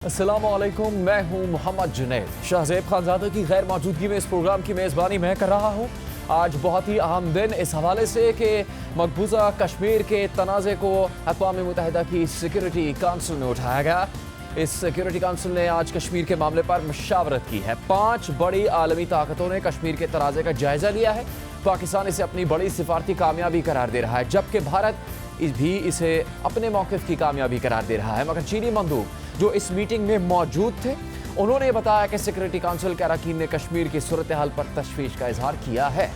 अस्सलामुअलैकुम, मैं हूं मोहम्मद जुनैद। शाहज़ेब खानज़ादा की गैर मौजूदगी में इस प्रोग्राम की मेज़बानी मैं कर रहा हूं। आज बहुत ही अहम दिन इस हवाले से कि मकबूजा कश्मीर के तनाज़े को अक़वाम मुत्तहिदा की सिक्योरिटी काउंसिल में उठाया गया। इस सिक्योरिटी काउंसिल ने आज कश्मीर के मामले पर मशावरत की है। 5 बड़ी आलमी ताकतों ने कश्मीर के तनाज़े का जायज़ा लिया है। पाकिस्तान इसे अपनी बड़ी सिफारती कामयाबी करार दे रहा है, जबकि भारत भी इसे अपने मौक़िफ़ की कामयाबी करार दे रहा है। मगर चीनी मंदूब जो इस मीटिंग में मौजूद थे, उन्होंने बताया कि सिक्योरिटी काउंसिल के अरकान ने कश्मीर की सूरत हाल पर तशवीश का इजहार किया है।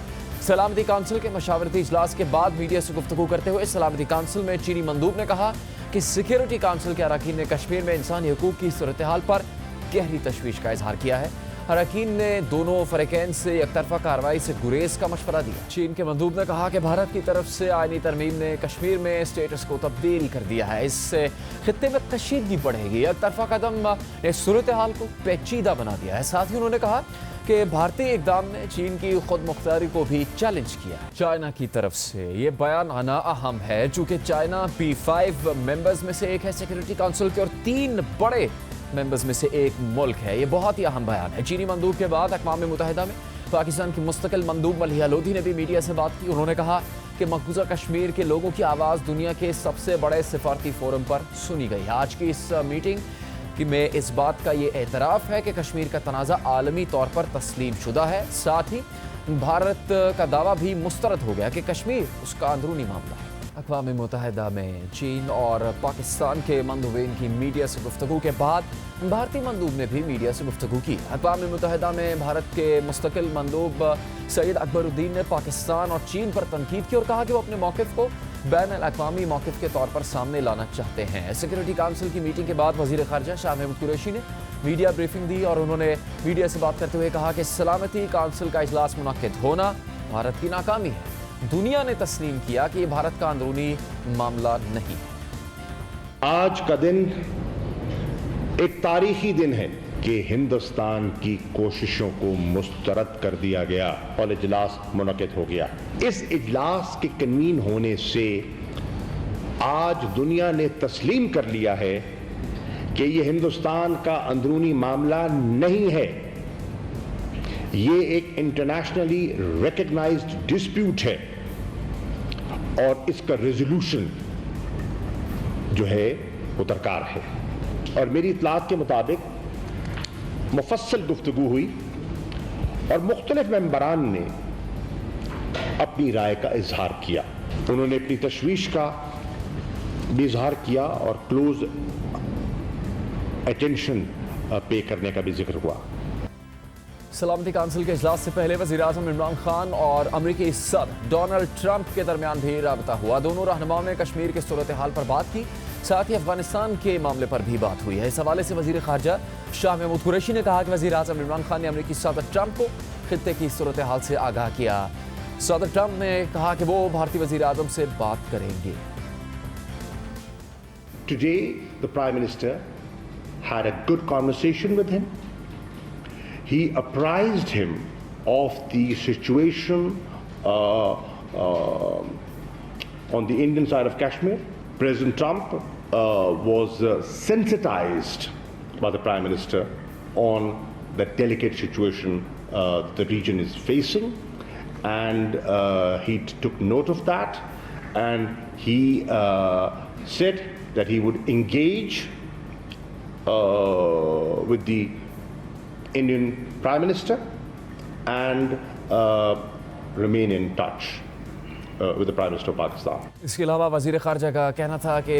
सलामती काउंसिल के मशावरती इजलास के बाद मीडिया से गुफ्तगू करते हुए सलामती काउंसिल में चीनी मंदूब ने कहा कि सिक्योरिटी काउंसिल के अरकान ने कश्मीर में इंसानी हकूक़ की सूरत हाल पर गहरी तशवीश का इजहार किया है। अरकान ने दोनों फ़रीक़ैन से एकतरफ़ा कार्रवाई से गुरेज का मशवरा दिया। चीन के मंदूब ने कहा कि भारत की तरफ से आईनी तरमीम ने कश्मीर में स्टेटस को तब्दील कर दिया है। इससे खित्ते में कशीदगी बढ़ेगी। एकतरफ़ा कदम ने सूरत हाल को पेचीदा बना दिया है। साथ ही उन्होंने कहा कि भारतीय इक़दाम ने चीन की खुद मुख्तारी को भी चैलेंज किया है। चाइना की तरफ से ये बयान आना अहम है, चूँकि चाइना P5 मेंबर्स में से एक है सिक्योरिटी काउंसिल के, और 3 बड़े मेंबर्स में से एक मुल्क है। ये बहुत ही अहम बयान है। चीनी मंदूब के बाद अक़वाम मुत्तहिदा में पाकिस्तान की मुस्तकिल मंदूब मलिहा लोधी ने भी मीडिया से बात की। उन्होंने कहा कि मकबूजा कश्मीर के लोगों की आवाज़ दुनिया के सबसे बड़े सिफारती फोरम पर सुनी गई है। आज की इस मीटिंग में इस बात का ये एतराफ़ है कि कश्मीर का तनाज़ा आलमी तौर पर तस्लीम शुदा है। साथ ही भारत का दावा भी मुस्तरद हो गया कि कश्मीर उसका अंदरूनी मामला है। अक़वाम मुत्तहिदा में चीन और पाकिस्तान के मंदूबीन की मीडिया से गुफ्तगू के बाद भारतीय मंदूब ने भी मीडिया से गुफ्तगू की। अक़वाम मुत्तहिदा में भारत के मुस्तकिल मंदूब सैयद अकबरुद्दीन ने पाकिस्तान और चीन पर तनकीद की और कहा कि वो अपने मौक़िफ़ को बैन-अल-अक़वामी मौक़िफ़ के तौर पर सामने लाना चाहते हैं। सिक्योरिटी काउंसिल की मीटिंग के बाद वज़ीर ख़ारजा शाह महमूद कुरैशी ने मीडिया ब्रीफिंग दी और उन्होंने मीडिया से बात करते हुए कहा कि सलामती काउंसिल का इजलास मुनक्किद होना भारत की नाकामी है। दुनिया ने तस्लीम किया कि ये भारत का अंदरूनी मामला नहीं है। आज का दिन एक तारीखी दिन है कि हिंदुस्तान की कोशिशों को मुस्तरद कर दिया गया और इजलास मुनक्किद हो गया। इस इजलास के कन्वीन होने से आज दुनिया ने तस्लीम कर लिया है कि ये हिंदुस्तान का अंदरूनी मामला नहीं है। ये एक इंटरनेशनली रिकग्नाइज्ड डिस्प्यूट है और इसका रेजोल्यूशन जो है वो दरकार है। और मेरी इत्तलात के मुताबिक मुफस्सल गुफ्तगू हुई और मुख्तलिफ मेंबरान ने अपनी राय का इजहार किया। उन्होंने अपनी तशवीश का भी इजहार किया और क्लोज अटेंशन पे करने का भी जिक्र हुआ। सलामती काउंसिल के इजलास से पहले वज़ीर-ए-आज़म इमरान खान और अमरीकी सदर डोनाल्ड ट्रंप के दरमियान भी राबता हुआ। दोनों रहनुमाओं ने कश्मीर के सूरत हाल पर बात की, साथ ही अफगानिस्तान के मामले पर भी बात हुई है। इस हवाले से वज़ीर ख़ारजा शाह महमूद कुरैशी ने कहा कि वज़ीर-ए-आज़म इमरान खान ने अमरीकी सदर ट्रंप को खित्ते की सूरत हाल से आगाह किया। सदर ट्रंप ने कहा कि वो भारतीय वज़ीर-ए-आज़म से बात करेंगे। Today the Prime Minister had a good conversation with him. He apprised him of the situation on the Indian side of Kashmir. President Trump was sensitized by the Prime Minister on the delicate situation the region is facing, and he took note of that, and he said that he would engage with the Indian Prime Minister and remain in touch with the Prime Minister of Pakistan. इसके अलावा वज़ीर ख़ारजा का कहना था कि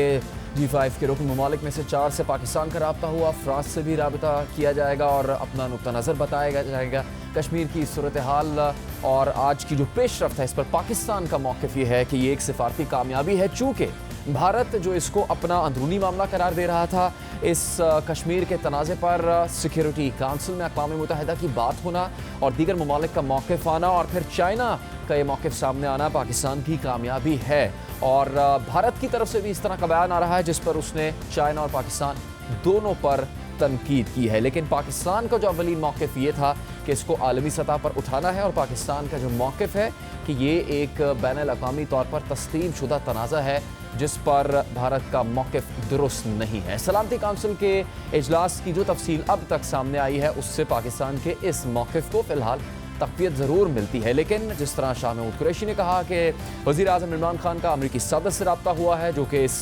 G5 के रुकन ममालिक में से 4 से पाकिस्तान का राब्ता हुआ, फ्रांस से भी राब्ता किया जाएगा और अपना नुक्ता नज़र बताया जाएगा। कश्मीर की सूरत हाल और आज की जो पेशरफ्त है, इस पर पाकिस्तान का मौक़िफ़ ये है कि ये एक सिफारती कामयाबी है, चूँकि भारत जो इसको अपना अंदरूनी मामला करार दे रहा था। इस कश्मीर के तनाज़े पर सिक्योरिटी काउंसिल में अक़वाम मुत्तहिदा की बात होना और दीगर ममालिक का मौक़िफ़ आना और फिर चाइना का ये मौक़िफ़ सामने आना पाकिस्तान की कामयाबी है। और भारत की तरफ से भी इस तरह का बयान आ रहा है जिस पर उसने चाइना और पाकिस्तान दोनों पर तनकीद की है। लेकिन पाकिस्तान का जो अवलीन मौक़िफ़ ये था कि इसको आलमी सतह पर उठाना है, और पाकिस्तान का जो मौक़िफ़ है कि ये एक बैन-अल-अक़वामी तौर पर तस्लीम शुदा तनाज़ा है जिस पर भारत का मौक़िफ़ दुरुस्त नहीं है। सलामती काउंसिल के इजलास की जो तफसील अब तक सामने आई है उससे पाकिस्तान के इस मौक़िफ़ को फ़िलहाल तक़वियत ज़रूर मिलती है, लेकिन जिस तरह शाह महमूद कुरैशी ने कहा कि वज़ीर आज़म इमरान खान का अमरीकी सदर से रब्ता हुआ है जो कि इस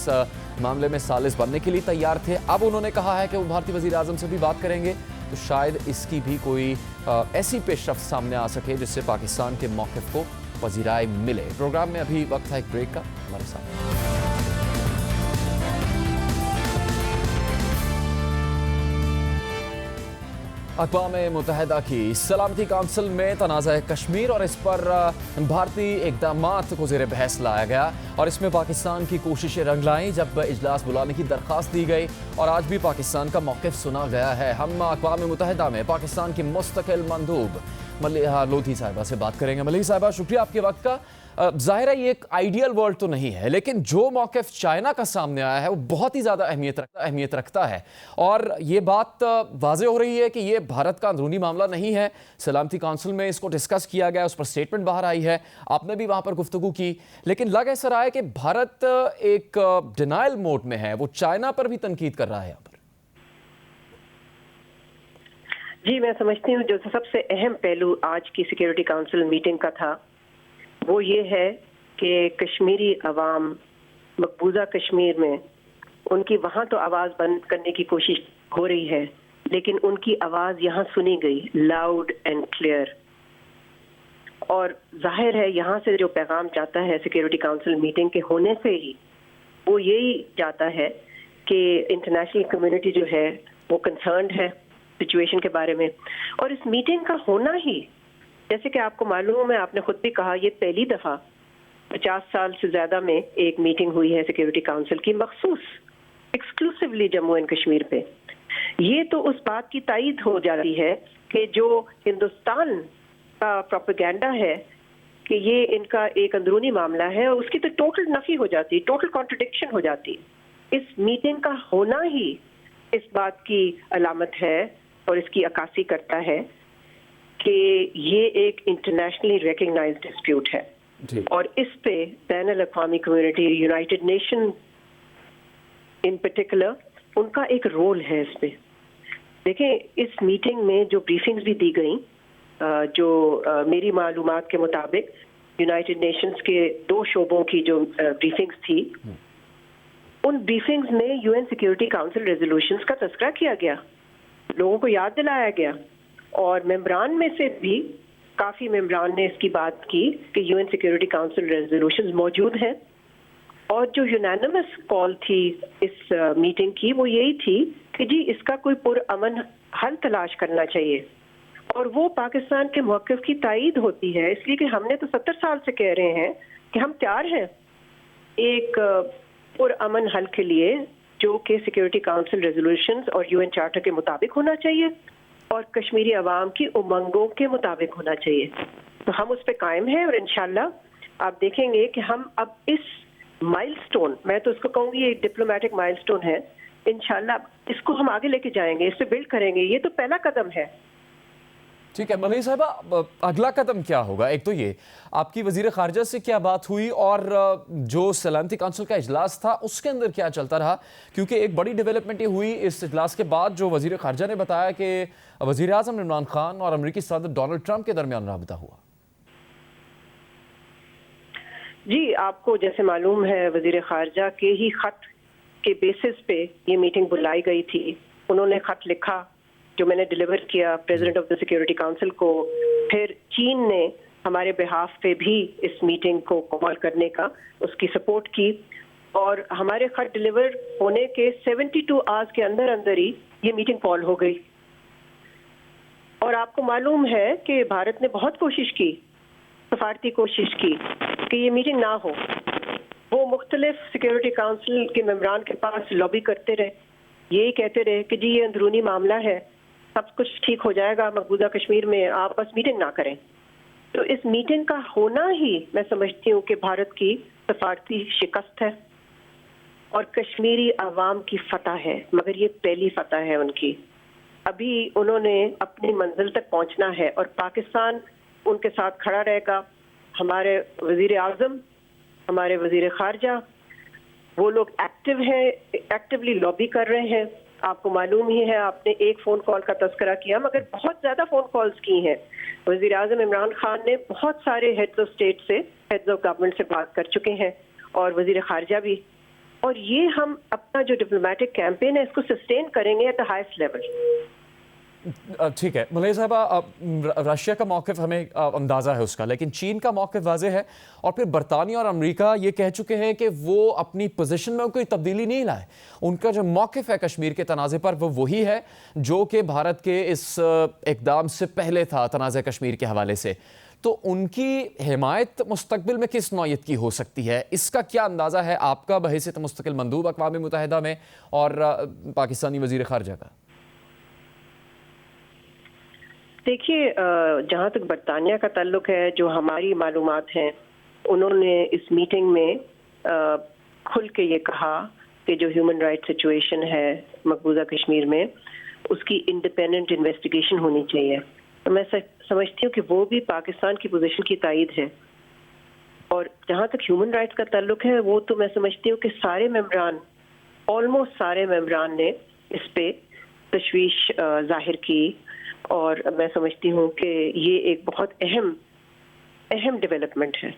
मामले में सालिस बनने के लिए तैयार थे। अब उन्होंने कहा है कि वो भारतीय वज़ीर आज़म से भी बात करेंगे, तो शायद इसकी भी कोई ऐसी पेशरफ्त सामने आ सके जिससे पाकिस्तान के मौक़िफ़ को पजीराई मिले। प्रोग्राम में अभी वक्त है एक ब्रेक का, हमारे साथ। अक़वाम मुत्तहिदा की सलामती काउंसिल में तनाज़ा कश्मीर और इस पर भारतीय इक़दामात को ज़ेर बहस लाया गया और इसमें पाकिस्तान की कोशिशें रंग लाईं जब इजलास बुलाने की दरख्वास्त दी गई और आज भी पाकिस्तान का मौक़िफ़ सुना गया है। हम अक़वाम मुत्तहिदा में पाकिस्तान की मुस्तकिल मंदूब मलिहा लोधी साहिबा से बात करेंगे। मलिहा साहिबा, शुक्रिया आपके वक्त का। ज़ाहिर है ये एक आइडियल वर्ल्ड तो नहीं है, लेकिन जो मौक़िफ़ चाइना का सामने आया है वो बहुत ही ज़्यादा अहमियत रखता है और ये बात वाज़ेह हो रही है कि ये भारत का अंदरूनी मामला नहीं है। सलामती काउंसिल में इसको डिस्कस किया गया, उस पर स्टेटमेंट बाहर आई है, आपने भी वहाँ पर गुफ्तगू की, लेकिन लग ऐसा रहा है कि भारत एक डिनाइल मोड में है, वो चाइना पर भी तनकीद कर रहा है यहाँ पर। जी, मैं समझती हूँ जो सबसे अहम पहलू आज की सिक्योरिटी काउंसिल मीटिंग का था वो ये है कि कश्मीरी अवाम मकबूजा कश्मीर में उनकी वहाँ तो आवाज़ बंद करने की कोशिश हो रही है, लेकिन उनकी आवाज़ यहाँ सुनी गई लाउड एंड क्लियर। और जाहिर है यहाँ से जो पैगाम जाता है सिक्योरिटी काउंसिल मीटिंग के होने से ही वो यही जाता है कि इंटरनेशनल कम्युनिटी जो है वो कंसर्न्ड है सिचुएशन के बारे में। और इस मीटिंग का होना ही, जैसे कि आपको मालूम है, आपने खुद भी कहा, ये पहली दफ़ा 50 साल से ज़्यादा में एक मीटिंग हुई है सिक्योरिटी काउंसिल की मखसूस एक्सक्लूसिवली जम्मू एंड कश्मीर पे। ये तो उस बात की तायद हो जाती है कि जो हिंदुस्तान का प्रोपेगेंडा है कि ये इनका एक अंदरूनी मामला है, उसकी तो टोटल नफी हो जाती, टोटल कॉन्ट्रडिक्शन हो जाती। इस मीटिंग का होना ही इस बात की अलामत है और इसकी अक्कासी करता है कि ये एक इंटरनेशनली रिकग्नाइज्ड डिस्प्यूट है और इस पे बैनुल-अक़वामी community, United Nation in particular, उनका एक रोल है इस पे। देखें, इस मीटिंग में जो ब्रीफिंग्स भी दी गई, जो मेरी मालूमात के मुताबिक यूनाइटेड नेशंस के 2 शोबों की जो ब्रीफिंग्स थी, उन ब्रीफिंग्स में यूएन सिक्योरिटी काउंसिल रेजोल्यूशंस का तज़किरा किया गया, लोगों को याद दिलाया गया और मेंबरान में से भी काफ़ी मेंबरान ने इसकी बात की कि यूएन सिक्योरिटी काउंसिल रेजोल्यूशंस मौजूद हैं। और जो यूनानिमस कॉल थी इस मीटिंग की वो यही थी कि जी इसका कोई पुरअमन हल तलाश करना चाहिए और वो पाकिस्तान के मौक़िफ़ की तायद होती है, इसलिए कि हमने तो 70 साल से कह रहे हैं कि हम तैयार हैं एक पुरअमन हल के लिए जो कि सिक्योरिटी काउंसिल रेजोल्यूशंस और यूएन चार्टर के मुताबिक होना चाहिए और कश्मीरी अवाम की उमंगों के मुताबिक होना चाहिए। तो हम उस पर कायम हैं और इंशाल्लाह आप देखेंगे कि हम अब इस माइलस्टोन, मैं तो इसको कहूँगी एक डिप्लोमेटिक माइलस्टोन है, इंशाल्लाह इसको हम आगे लेके जाएंगे, इस पे बिल्ड करेंगे। ये तो पहला कदम है। ठीक है मलिहा साहिबा, अगला कदम क्या होगा? एक तो ये आपकी वजीर खारजा से क्या बात हुई और जो सलामती काउंसिल का इजलास था उसके अंदर क्या चलता रहा, क्योंकि एक बड़ी डेवलपमेंट ये हुई इस इजलास के बाद, जो वजीर खारजा ने बताया कि वजीर आज़म इमरान खान और अमरीकी सदर डोनाल्ड ट्रंप के दरमियान राबता हुआ। जी, आपको जैसे मालूम है वजीर खारजा के ही खत के बेसिस पे ये मीटिंग बुलाई गई थी। उन्होंने खत लिखा जो मैंने डिलीवर किया president of the security council को, फिर चीन ने हमारे बिहाफ पे भी इस मीटिंग को कॉल करने का उसकी सपोर्ट की और हमारे खत डिलीवर होने के 72 आवर्स के अंदर अंदर ही ये मीटिंग कॉल हो गई। और आपको मालूम है कि भारत ने बहुत कोशिश की, सफारती कोशिश की कि ये मीटिंग ना हो। वो मुख्तलिफ सिक्योरिटी काउंसिल के मेंबरान के पास लॉबी करते रहे, यही कहते रहे कि जी ये अंदरूनी मामला है, सब कुछ ठीक हो जाएगा मकबूजा कश्मीर में, आप बस मीटिंग ना करें। तो इस मीटिंग का होना ही मैं समझती हूँ कि भारत की सफारती शिकस्त है और कश्मीरी अवाम की फतह है, मगर ये पहली फतह है उनकी। अभी उन्होंने अपनी मंजिल तक पहुँचना है और पाकिस्तान उनके साथ खड़ा रहेगा। हमारे वजीर आज़म, हमारे वजीर खारजा वो लोग एक्टिवली लॉबी कर रहे हैं। आपको मालूम ही है, आपने एक फ़ोन कॉल का तस्करा किया, मगर बहुत ज़्यादा फ़ोन कॉल्स की हैं। वज़ीर आज़म इमरान खान ने बहुत सारे हेड्स ऑफ स्टेट से, हेड्स ऑफ गवर्नमेंट से बात कर चुके हैं, और वज़ीर ख़ारजा भी। और ये हम अपना जो डिप्लोमेटिक कैंपेन है इसको सस्टेन करेंगे एट द हाईएस्ट लेवल। ठीक है मलय साहबा, रशिया का मौक़िफ़ हमें अंदाज़ा है उसका, लेकिन चीन का मौक़िफ़ वाज़ेह है, और फिर बरतानिया और अमेरिका ये कह चुके हैं कि वो अपनी पोजीशन में कोई तब्दीली नहीं लाए। उनका जो मौक़िफ़ है कश्मीर के तनाज़े पर वो वही है जो कि भारत के इस इक़दाम से पहले था तनाज़े कश्मीर के हवाले से। तो उनकी हिमायत मुस्तक़बिल में किस नौयत की हो सकती है, इसका क्या अंदाज़ा है आपका बहैसियत मुस्तक़िल मंदूब अक़वाम मुत्तहिदा में और पाकिस्तानी वज़ीर ख़ारजा का? देखिए, जहाँ तक बरतानिया का ताल्लुक है, जो हमारी मालूमात हैं, उन्होंने इस मीटिंग में खुल के ये कहा कि जो ह्यूमन राइट सिचुएशन है मकबूजा कश्मीर में, उसकी इंडिपेंडेंट इन्वेस्टिगेशन होनी चाहिए। तो मैं समझती हूँ कि वो भी पाकिस्तान की पोजीशन की तायद है। और जहाँ तक ह्यूमन राइट्स का ताल्लुक है, वो तो मैं समझती हूँ कि सारे मेंबरान, ऑलमोस्ट सारे मेंबरान ने इस पे तशवीश जाहिर की, और मैं समझती हूँ कि ये एक बहुत अहम डेवलपमेंट है।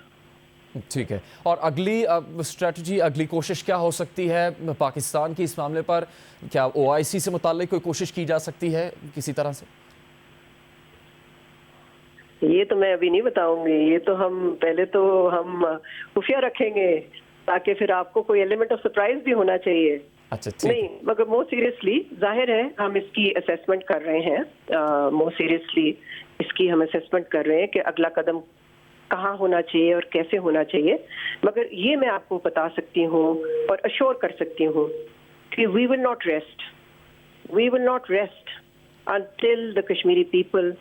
ठीक है, और अगली स्ट्रेटजी, अगली कोशिश क्या हो सकती है पाकिस्तान की इस मामले पर? क्या OIC से मुताल्लिक कोई कोशिश की जा सकती है किसी तरह से? ये तो मैं अभी नहीं बताऊंगी, ये तो हम खुफिया रखेंगे, ताकि फिर आपको कोई एलिमेंट ऑफ सरप्राइज भी होना चाहिए। अच्छा, ठीक नहीं, मगर मोर सीरियसली जाहिर है हम इसकी असेसमेंट कर रहे हैं, मोर सीरियसली इसकी हम असेसमेंट कर रहे हैं कि अगला कदम कहाँ होना चाहिए और कैसे होना चाहिए। मगर ये मैं आपको बता सकती हूँ और अश्योर कर सकती हूँ कि we will not rest until the Kashmiri people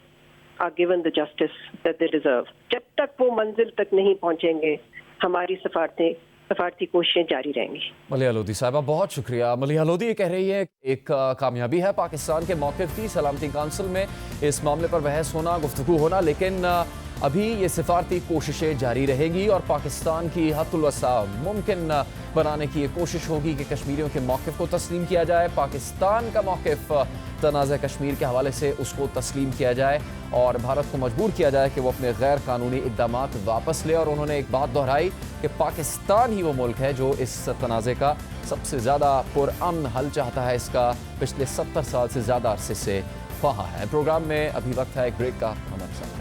are given the justice that they deserve. जब तक वो मंजिल तक नहीं पहुँचेंगे, हमारी सफारती कोशिशें जारी रहेंगी। मलिहा लोधी साहिबा, बहुत शुक्रिया। मलिहा लोधी ये कह रही है एक कामयाबी है पाकिस्तान के मौक़िफ़ की सलामती काउंसिल में इस मामले पर बहस होना, गुफ्तगू होना, लेकिन अभी ये सिफारती कोशिशें जारी रहेगी और पाकिस्तान की हद्दुल वसा मुमकिन बनाने की ये कोशिश होगी कि कश्मीरियों के मौक़िफ़ को तस्लीम किया जाए, पाकिस्तान का मौक़िफ़ तनाज़ा कश्मीर के हवाले से उसको तस्लीम किया जाए और भारत को मजबूर किया जाए कि वो अपने गैर कानूनी इक़दामात वापस ले। और उन्होंने एक बात दोहराई कि पाकिस्तान ही वो मुल्क है जो इस तनाज़े का सबसे ज़्यादा पुरअमन हल चाहता है, इसका पिछले 70 साल से ज़्यादा अरसे से ख्वाह है। प्रोग्राम में अभी वक्त है एक ब्रेक का, हमारे साथ।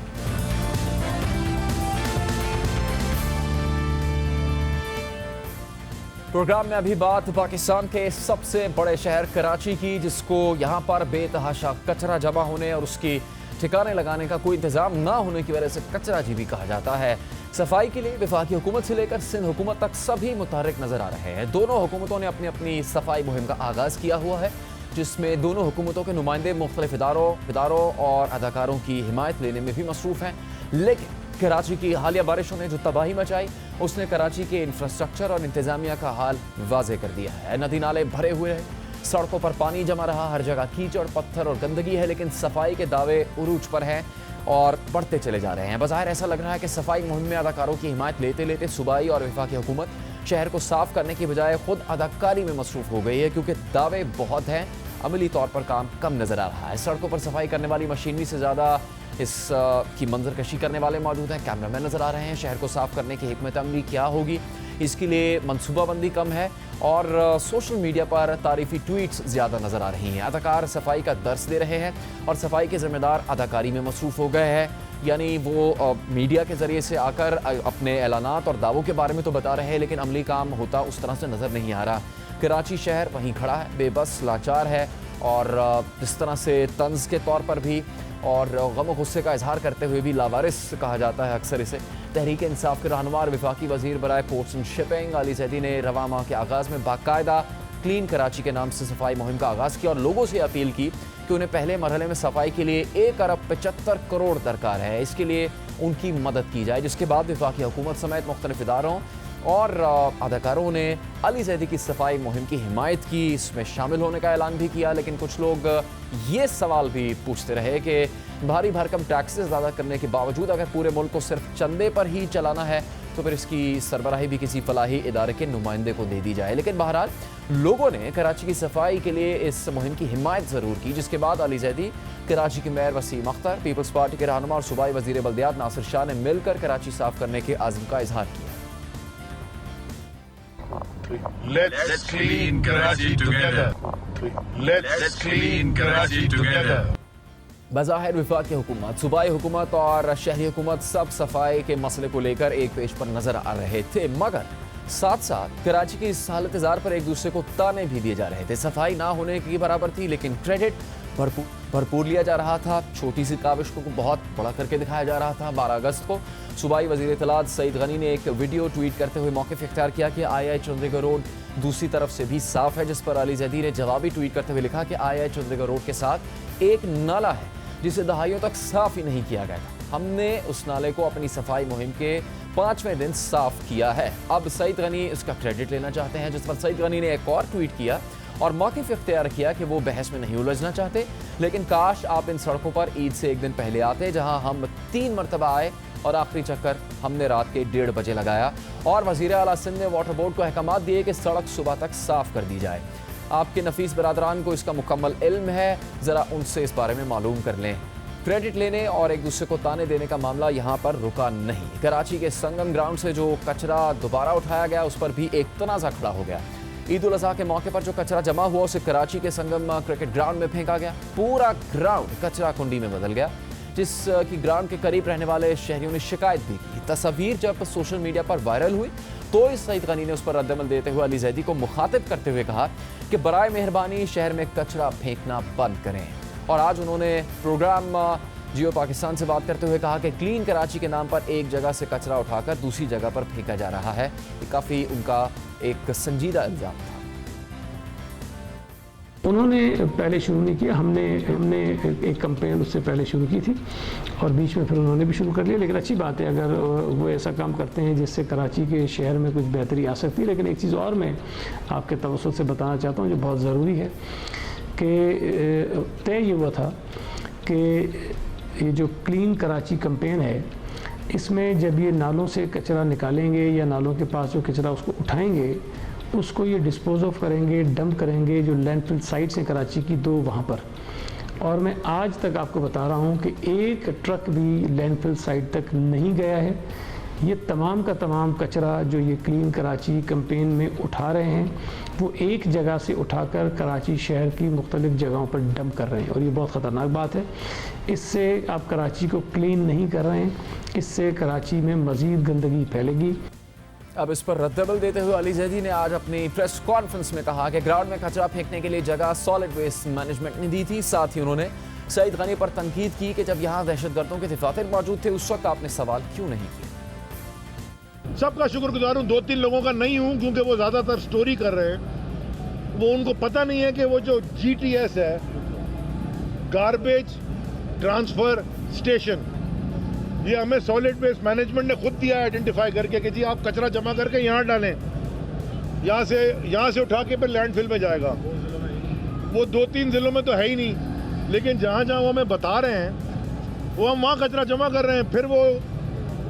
प्रोग्राम में अभी बात पाकिस्तान के सबसे बड़े शहर कराची की, जिसको यहाँ पर बेतहाशा कचरा जमा होने और उसकी ठिकाने लगाने का कोई इंतजाम ना होने की वजह से कचरा जी भी कहा जाता है। सफाई के लिए वफाकी हुकूमत से लेकर सिंध हुकूमत तक सभी मुतहर्रिक नजर आ रहे हैं। दोनों हुकूमतों ने अपनी अपनी सफाई मुहिम का आगाज़ किया हुआ है, जिसमें दोनों हुकूमतों के नुमाइंदे मुख्तलिफ इदारों और अदाकारों की हिमायत लेने में भी मसरूफ़ हैं। लेकिन कराची की हालिया बारिशों ने जो तबाही मचाई, उसने कराची के इंफ्रास्ट्रक्चर और इंतजामिया का हाल वाज़े कर दिया है। नदी नाले भरे हुए हैं, सड़कों पर पानी जमा रहा, हर जगह कीचड़, पत्थर और गंदगी है, लेकिन सफाई के दावे उरूज पर हैं और बढ़ते चले जा रहे हैं। बज़ाहिर ऐसा लग रहा है कि सफाई मुहिम में अदाकारों की हिमायत लेते लेते सूबाई और वफाकी हुकूमत शहर को साफ करने की बजाय खुद अदाकारी में मसरूफ़ हो गई है, क्योंकि दावे बहुत हैं, अमली तौर पर काम कम नज़र आ रहा है। सड़कों पर सफाई करने वाली मशीनरी से ज़्यादा इस की मंजरकशी करने वाले मौजूद हैं, कैमरामैन नज़र आ रहे हैं। शहर को साफ करने की हिकमत अमली क्या होगी, इसके लिए मनसूबाबंदी कम है और सोशल मीडिया पर तारीफ़ी ट्वीट्स ज़्यादा नज़र आ रही हैं। अदाकार सफाई का दर्स दे रहे हैं और सफाई के ज़िम्मेदार अदाकारी में मसरूफ़ हो गए हैं, यानी वो मीडिया के ज़रिए से आकर अपने ऐलानात और दावों के बारे में तो बता रहे हैं, लेकिन अमली काम होता उस तरह से नज़र नहीं आ रहा। कराची शहर वहीं खड़ा है, बेबस, लाचार है और जिस तरह से तंज के तौर पर भी और गम गुस्से का इजहार करते हुए भी लावारिस कहा जाता है अक्सर इसे। तहरीक इंसाफ के रहनुमा वफाकी वज़ीर बराए ports and shipping Ali Zaidi ने रवां माह के आगाज़ में बाकायदा क्लीन कराची के नाम से सफाई मुहिम का आगाज़ किया और लोगों से अपील की कि उन्हें पहले मरहले में सफाई के लिए 1 अरब 75 करोड़ दरकार है, इसके लिए उनकी मदद की जाए। जिसके बाद वफाकी हुकूमत समेत मुख्तलिफ इदारों और अदाकारों ने अली ज़ैदी की सफाई मुहिम की हिमायत की, इसमें शामिल होने का ऐलान भी किया। लेकिन कुछ लोग ये सवाल भी पूछते रहे कि भारी भरकम टैक्सेस अदा करने के बावजूद अगर पूरे मुल्क को सिर्फ चंदे पर ही चलाना है तो फिर इसकी सरबराही भी किसी फलाही इदारे के नुमाइंदे को दे दी जाए। लेकिन बहरहाल लोगों ने कराची की सफाई के लिए इस मुहिम की हिमायत ज़रूर की, जिसके बाद अली जैदी, कराची के mayor Wasim Akhtar, Peoples Party के रहनुमा और सूबाई वजीर बल्दियात नासिर शाह ने मिलकर कराची साफ करने के आज़म का इजहार किया। Let's clean Karachi together. Let's clean Karachi together. बज़ाहिर विफाक की हुकूमत, सूबाई हुकूमत और शहरी हुकूमत सब सफाई के मसले को लेकर एक पेज पर नजर आ रहे थे, मगर साथ साथ कराची की इस हालत जार पर एक दूसरे को ताने भी दिए जा रहे थे। सफाई ना होने की बराबर थी, लेकिन क्रेडिट भरपूर लिया जा रहा था। छोटी सी काविश को बहुत बड़ा करके दिखाया जा रहा था। 12 अगस्त को सूबाई वज़ीर इत्तलात सईद गनी ने एक वीडियो ट्वीट करते हुए मौक़िफ़ इख्तियार किया कि आई चंद्रीगढ़ रोड दूसरी तरफ से भी साफ है, जिस पर अली जैदी ने जवाबी ट्वीट करते हुए लिखा कि आई चंद्रीगढ़ रोड के साथ एक नाला है जिसे दहाइयों तक साफ ही नहीं किया गया था। हमने उस नाले को अपनी सफाई मुहिम के 5वें दिन साफ किया है। अब सईद गनी इसका क्रेडिट लेना चाहते हैं, जिस पर सईद गनी ने एक और ट्वीट किया और मौक़िफ़ इख्तियार किया कि वो बहस में नहीं उलझना चाहते, लेकिन काश आप इन सड़कों पर ईद से एक दिन पहले आते, जहां हम 3 मरतबा आए और आखिरी चक्कर हमने रात के 1:30 बजे लगाया और वज़ीर आला सिंध ने वाटर बोर्ड को अहकामात दिए कि सड़क सुबह तक साफ कर दी जाए। आपके नफीस बरादरान को इसका मुकम्मल इल्म है, ज़रा उनसे इस बारे में मालूम कर लें। क्रेडिट लेने और एक दूसरे को ताने देने का मामला यहाँ पर रुका नहीं। कराची के संगम ग्राउंड से जो कचरा दोबारा उठाया गया, उस पर भी एक तनाज़ा खड़ा हो गया। ईद उल अज़हा के मौके पर जो कचरा जमा हुआ उसे कराची के संगम क्रिकेट ग्राउंड में फेंका गया। पूरा ग्राउंड कचरा कुंडी में बदल गया, जिसकी ग्राउंड के करीब रहने वाले शहरियों ने शिकायत भी की। तस्वीर जब सोशल मीडिया पर वायरल हुई तो इस सईद गनी ने उस पर रद्दमल देते हुए अली जैदी को मुखातिब करते हुए कहा कि बराए मेहरबानी शहर में कचरा फेंकना बंद करें। और आज उन्होंने प्रोग्राम जियो पाकिस्तान से बात करते हुए कहा कि क्लीन कराची के नाम पर एक जगह से कचरा उठाकर दूसरी जगह पर फेंका जा रहा है। ये काफ़ी उनका एक संजीदा इल्ज़ाम था। उन्होंने पहले शुरू नहीं किया, हमने एक कंपेन उससे पहले शुरू की थी और बीच में फिर उन्होंने भी शुरू कर लिया। लेकिन अच्छी बात है अगर वो ऐसा काम करते हैं जिससे कराची के शहर में कुछ बेहतरी आ सकती है। लेकिन एक चीज़ और मैं आपके तवज्जुह से बताना चाहता हूँ जो बहुत ज़रूरी है कि तय ये हुआ था कि ये जो क्लीन कराची कंपेन है, इसमें जब ये नालों से कचरा निकालेंगे या नालों के पास जो कचरा उसको उठाएंगे, उसको ये डिस्पोज ऑफ करेंगे, डंप करेंगे जो लैंडफिल साइट्स हैं कराची की 2 वहाँ पर। और मैं आज तक आपको बता रहा हूँ कि एक ट्रक भी लैंडफिल साइट तक नहीं गया है। ये तमाम का तमाम कचरा जो ये क्लीन कराची कैंपेन में उठा रहे हैं, वो एक जगह से उठाकर कराची शहर की मुख्तलिफ जगहों पर डंप कर रहे हैं और ये बहुत ख़तरनाक बात है। इससे आप कराची को क्लीन नहीं कर रहे हैं, इससे कराची में मज़ीद गंदगी फैलेगी। अब इस पर रद्दमल देते हुए अली जैदी ने आज अपनी प्रेस कॉन्फ्रेंस में कहा कि ग्राउंड में कचरा फेंकने के लिए जगह सॉलिड वेस्ट मैनेजमेंट ने दी थी। साथ ही उन्होंने सईद गनी पर तनकीद की कि जब यहाँ दहशतगर्दों के दफातर मौजूद थे उस वक्त आपने सवाल क्यों नहीं किया। सबका शुक्रगुजार हूँ, 2-3 लोगों का नहीं हूँ क्योंकि वो ज़्यादातर स्टोरी कर रहे हैं। वो उनको पता नहीं है कि वो जो GTS है, गार्बेज ट्रांसफ़र स्टेशन, ये हमें सॉलिड वेस्ट मैनेजमेंट ने खुद दिया आइडेंटिफाई करके कि जी आप कचरा जमा करके यहाँ डालें, यहाँ से उठा के फिर लैंडफिल में जाएगा। वो 2-3 ज़िलों में तो है ही नहीं, लेकिन जहाँ जहाँ वो हमें बता रहे हैं वो हम वहाँ कचरा जमा कर रहे हैं। फिर वो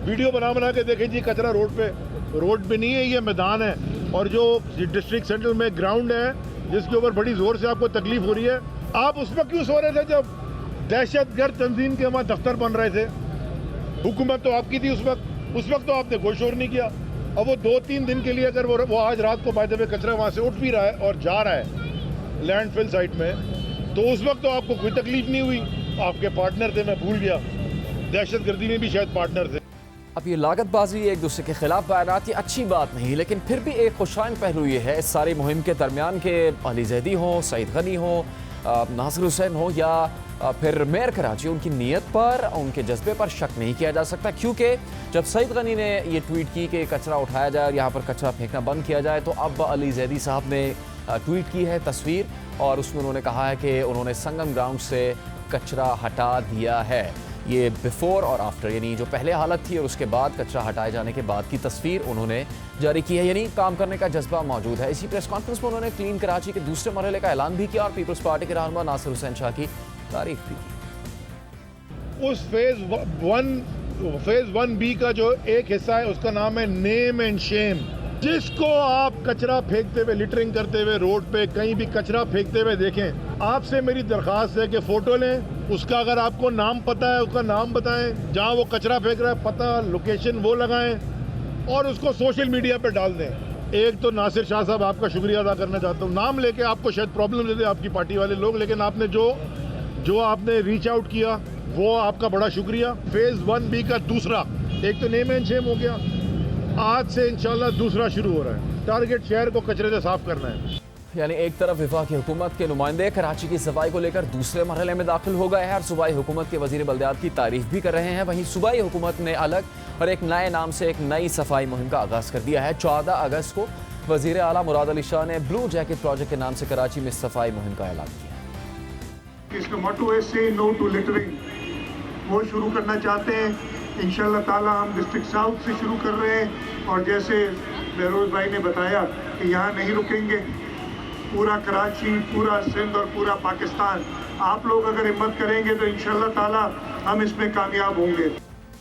वीडियो बना के देखें जी कचरा रोड पे नहीं है, ये मैदान है। और जो डिस्ट्रिक्ट सेंटर में ग्राउंड है जिसके ऊपर बड़ी ज़ोर से आपको तकलीफ हो रही है, आप उस वक्त क्यों सो रहे थे जब दहशतगर्द तंजीम के वहाँ दफ्तर बन रहे थे? हुकूमत तो आपकी थी उस वक्त तो आपने कोई शोर नहीं किया। अब वो 2-3 दिन के लिए अगर वो आज रात को बाय द वे कचरा वहाँ से उठ भी रहा है और जा रहा है लैंडफिल साइट में, तो उस वक्त तो आपको कोई तकलीफ नहीं हुई। आपके पार्टनर थे, मैं भूल गया, दहशतगर्दी में भी शायद पार्टनर थे। अब ये लागतबाजी एक दूसरे के खिलाफ बयानात ये अच्छी बात नहीं, लेकिन फिर भी एक खुशाइन पहलू ये है इस सारी मुहिम के दरमियान के अली जैदी हो, सईद गनी हो, नासिर हुसैन हो या फिर मेयर कराची, उनकी नीयत पर, उनके जज्बे पर शक नहीं किया जा सकता। क्योंकि जब सईद गनी ने ये ट्वीट की कि कचरा उठाया जाए और यहाँ पर कचरा फेंकना बंद किया जाए, तो अब अली जैदी साहब ने ट्वीट की है तस्वीर और उसमें उन्होंने कहा है कि उन्होंने संगम ग्राउंड से कचरा हटा दिया है। ये बिफोर और आफ्टर, यानी जो पहले हालत थी और उसके बाद कचरा हटाए जाने के बाद की तस्वीर उन्होंने जारी की है, यानी काम करने का जज्बा मौजूद है। इसी प्रेस कॉन्फ्रेंस में उन्होंने क्लीन कराची के दूसरे मरहले का ऐलान भी किया और पीपल्स पार्टी के रहनुमा नासिर हुसैन शाह की तारीफ भी की। उस फेज 1 फेज 1B का जो एक हिस्सा है उसका नाम है नेम एंड शेम। जिसको आप कचरा फेंकते हुए, लिटरिंग करते हुए रोड पे कहीं भी कचरा फेंकते हुए देखें, आपसे मेरी दरख्वास्त है कि फोटो लें, उसका अगर आपको नाम पता है उसका नाम बताएं, जहां वो कचरा फेंक रहा है पता लोकेशन वो लगाएं और उसको सोशल मीडिया पे डाल दें। एक तो नासिर शाह साहब आपका शुक्रिया अदा करना चाहता हूँ, नाम लेके आपको शायद प्रॉब्लम देते आपकी पार्टी वाले लोग, लेकिन आपने जो आपने रीच आउट किया वो आपका बड़ा शुक्रिया। फेज 1B का दूसरा, एक तो नेम एंड शेम हो गया, आज से इंशाल्लाह दूसरा शुरू हो रहा है। टारगेट शहर को कचरे से साफ करना है। यानी एक तरफ वफाकी हुकूमत के नुमाइंदे कराची की सफाई को लेकर दूसरे मरहले में दाखिल हो गए हैं और सूबाई हुकूमत के वजीर बल्दियात की तारीफ भी कर रहे हैं। वहीं सूबाई हुकूमत ने अलग और एक नए नाम से एक नई सफाई मुहिम का आगाज़ कर दिया है। 14 अगस्त को वजीर आला मुराद अली शाह ने ब्लू जैकेट प्रोजेक्ट के नाम से कराची में सफाई मुहिम का ऐलान किया। इसका मोटो है से नो टू लिटरिंग, वो शुरू करना चाहते हैं। इंशाल्लाह ताला हम डिस्ट्रिक्ट साउथ से शुरू कर रहे हैं और जैसे बहरोज भाई ने बताया कि यहाँ नहीं रुकेंगे, पूरा कराची, पूरा सिंध और पूरा पाकिस्तान, आप लोग अगर हिम्मत करेंगे तो इंशाल्लाह ताला हम इसमें कामयाब होंगे।